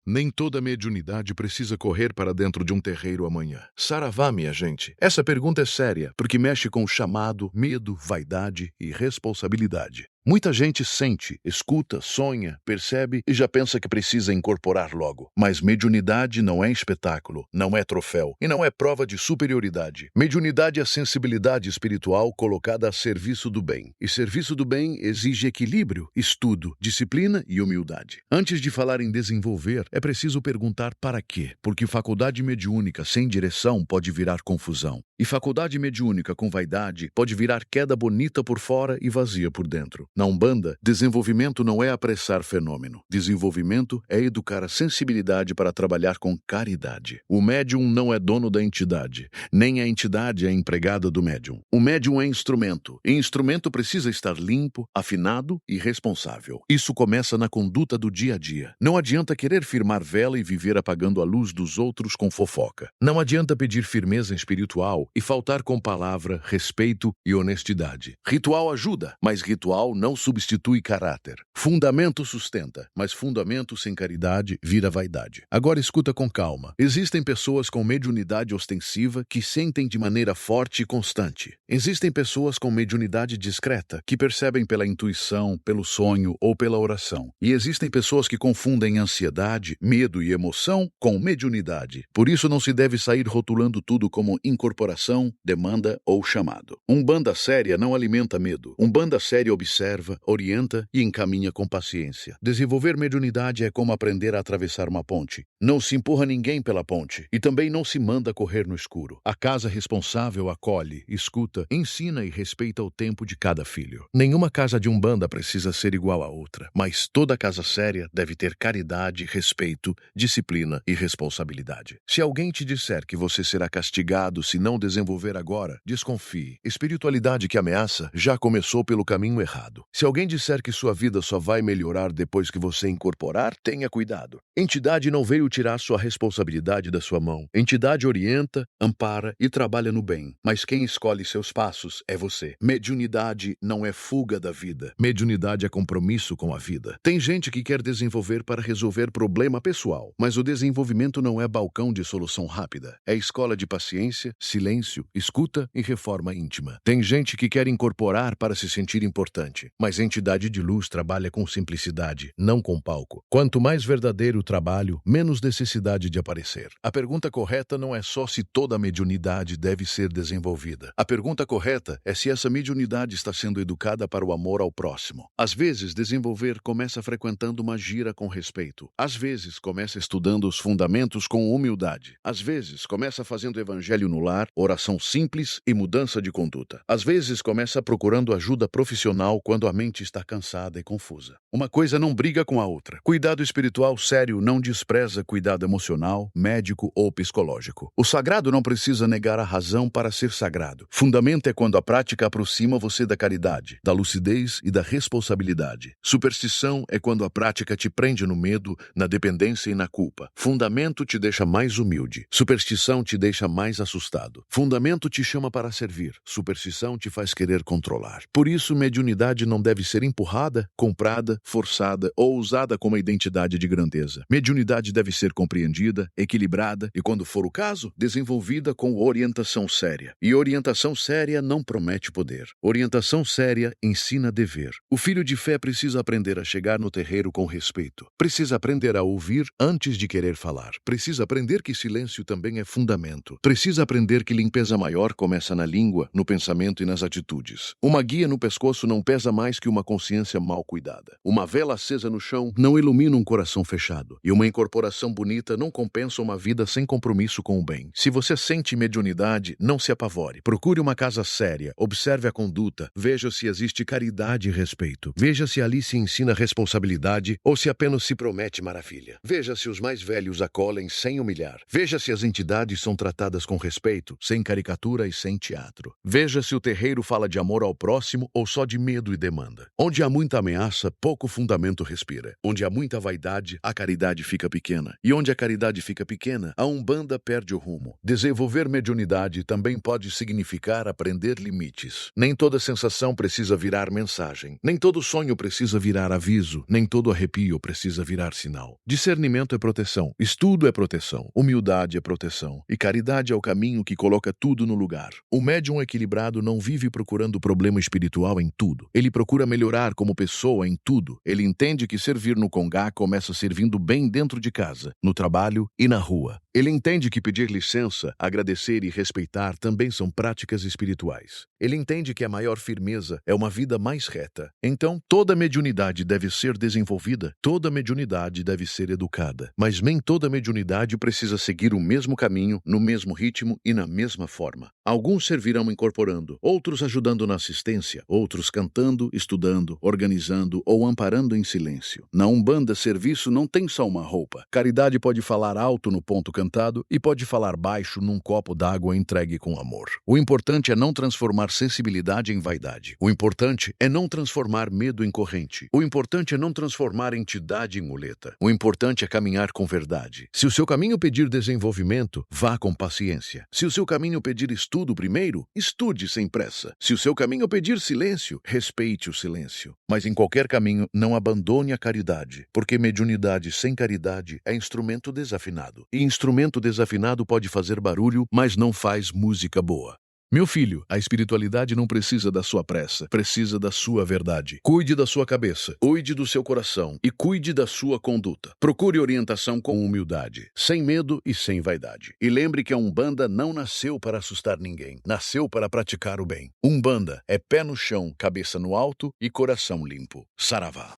Nem toda mediunidade precisa correr para dentro de um terreiro amanhã. Saravá, minha gente. Essa pergunta é séria, porque mexe com chamado, medo, vaidade e responsabilidade. Muita gente sente, escuta, sonha, percebe e já pensa que precisa incorporar logo. Mas mediunidade não é espetáculo, não é troféu e não é prova de superioridade. Mediunidade é sensibilidade espiritual colocada a serviço do bem. E serviço do bem exige equilíbrio, estudo, disciplina e humildade. Antes de falar em desenvolver, é preciso perguntar para quê? Porque faculdade mediúnica sem direção pode virar confusão. E faculdade mediúnica com vaidade pode virar queda bonita por fora e vazia por dentro. Na Umbanda, desenvolvimento não é apressar fenômeno. Desenvolvimento é educar a sensibilidade para trabalhar com caridade. O médium não é dono da entidade, nem a entidade é empregada do médium. O médium é instrumento, e instrumento precisa estar limpo, afinado e responsável. Isso começa na conduta do dia a dia. Não adianta querer firmar vela e viver apagando a luz dos outros com fofoca. Não adianta pedir firmeza espiritual e faltar com palavra, respeito e honestidade. Ritual ajuda, mas ritual não substitui caráter. Fundamento sustenta, mas fundamento sem caridade vira vaidade. Agora escuta com calma. Existem pessoas com mediunidade ostensiva que sentem de maneira forte e constante. Existem pessoas com mediunidade discreta que percebem pela intuição, pelo sonho ou pela oração. E existem pessoas que confundem ansiedade, medo e emoção com mediunidade. Por isso não se deve sair rotulando tudo como incorporação, demanda ou chamado. Umbanda séria não alimenta medo. Umbanda séria observa, orienta e encaminha com paciência. Desenvolver mediunidade é como aprender a atravessar uma ponte. Não se empurra ninguém pela ponte e também não se manda correr no escuro. A casa responsável acolhe, escuta, ensina e respeita o tempo de cada filho. Nenhuma casa de Umbanda precisa ser igual a outra, mas toda casa séria deve ter caridade, respeito, disciplina e responsabilidade. Se alguém te disser que você será castigado se não desenvolver agora, desconfie. Espiritualidade que ameaça já começou pelo caminho errado. Se alguém disser que sua vida só vai melhorar depois que você incorporar, tenha cuidado. Entidade não veio tirar sua responsabilidade da sua mão. Entidade orienta, ampara e trabalha no bem, mas quem escolhe seus passos é você. Mediunidade não é fuga da vida. Mediunidade é compromisso com a vida. Tem gente que quer desenvolver para resolver problema pessoal, mas o desenvolvimento não é balcão de solução rápida. É escola de paciência, silêncio, escuta e reforma íntima. Tem gente que quer incorporar para se sentir importante, mas a entidade de luz trabalha com simplicidade, não com palco. Quanto mais verdadeiro o trabalho, menos necessidade de aparecer. A pergunta correta não é só se toda mediunidade deve ser desenvolvida. A pergunta correta é se essa mediunidade está sendo educada para o amor ao próximo. Às vezes, desenvolver começa frequentando uma gira com respeito. Às vezes, começa estudando os fundamentos com humildade. Às vezes, começa fazendo evangelho no lar, oração simples e mudança de conduta. Às vezes, começa procurando ajuda profissional quando a mente está cansada e confusa. Uma coisa não briga com a outra. Cuidado espiritual sério não despreza cuidado emocional, médico ou psicológico. O sagrado não precisa negar a razão para ser sagrado. Fundamento é quando a prática aproxima você da caridade, da lucidez e da responsabilidade. Superstição é quando a prática te prende no medo, na dependência e na culpa. Fundamento te deixa mais humilde. Superstição te deixa mais assustado. Fundamento te chama para servir. Superstição te faz querer controlar. Por isso, mediunidade não deve ser empurrada, comprada, forçada ou usada como identidade de grandeza. Mediunidade deve ser compreendida, equilibrada e, quando for o caso, desenvolvida com orientação séria. E orientação séria não promete poder. Orientação séria ensina dever. O filho de fé precisa aprender a chegar no terreiro com respeito. Precisa aprender a ouvir antes de querer falar. Precisa aprender que silêncio também é fundamento. Precisa aprender que limpeza maior começa na língua, no pensamento e nas atitudes. Uma guia no pescoço não pesa mais que uma consciência mal cuidada. Uma vela acesa no chão não ilumina um coração fechado. E uma incorporação bonita não compensa uma vida sem compromisso com o bem. Se você sente mediunidade, não se apavore. Procure uma casa séria, observe a conduta, veja se existe caridade e respeito. Veja se ali se ensina responsabilidade ou se apenas se promete maravilha. Veja se os mais velhos acolhem sem humilhar. Veja se as entidades são tratadas com respeito, sem sem caricatura e sem teatro. Veja se o terreiro fala de amor ao próximo ou só de medo e demanda. Onde há muita ameaça, pouco fundamento respira. Onde há muita vaidade, a caridade fica pequena. E onde a caridade fica pequena, a umbanda perde o rumo. Desenvolver mediunidade também pode significar aprender limites. Nem toda sensação precisa virar mensagem. Nem todo sonho precisa virar aviso. Nem todo arrepio precisa virar sinal. Discernimento é proteção. Estudo é proteção. Humildade é proteção. E caridade é o caminho que coloca tudo no lugar. O médium equilibrado não vive procurando problema espiritual em tudo. Ele procura melhorar como pessoa em tudo. Ele entende que servir no congá começa servindo bem dentro de casa, no trabalho e na rua. Ele entende que pedir licença, agradecer e respeitar também são práticas espirituais. Ele entende que a maior firmeza é uma vida mais reta. Então, toda mediunidade deve ser desenvolvida, toda mediunidade deve ser educada. Mas nem toda mediunidade precisa seguir o mesmo caminho, no mesmo ritmo e na mesma forma. Alguns servirão incorporando, outros ajudando na assistência, outros cantando, estudando, organizando ou amparando em silêncio. Na Umbanda, serviço não tem só uma roupa. Caridade pode falar alto no ponto cantado e pode falar baixo num copo d'água entregue com amor. O importante é não transformar sensibilidade em vaidade. O importante é não transformar medo em corrente. O importante é não transformar entidade em muleta. O importante é caminhar com verdade. Se o seu caminho pedir desenvolvimento, vá com paciência. Se o seu caminho pedir estudo primeiro, estude sem pressa. Se o seu caminho pedir silêncio, respeite o silêncio. Mas em qualquer caminho, não abandone a caridade, porque mediunidade sem caridade é instrumento desafinado. E instrumento desafinado pode fazer barulho, mas não faz música boa. Meu filho, a espiritualidade não precisa da sua pressa, precisa da sua verdade. Cuide da sua cabeça, cuide do seu coração e cuide da sua conduta. Procure orientação com humildade, sem medo e sem vaidade. E lembre que a Umbanda não nasceu para assustar ninguém, nasceu para praticar o bem. Umbanda é pé no chão, cabeça no alto e coração limpo. Saravá.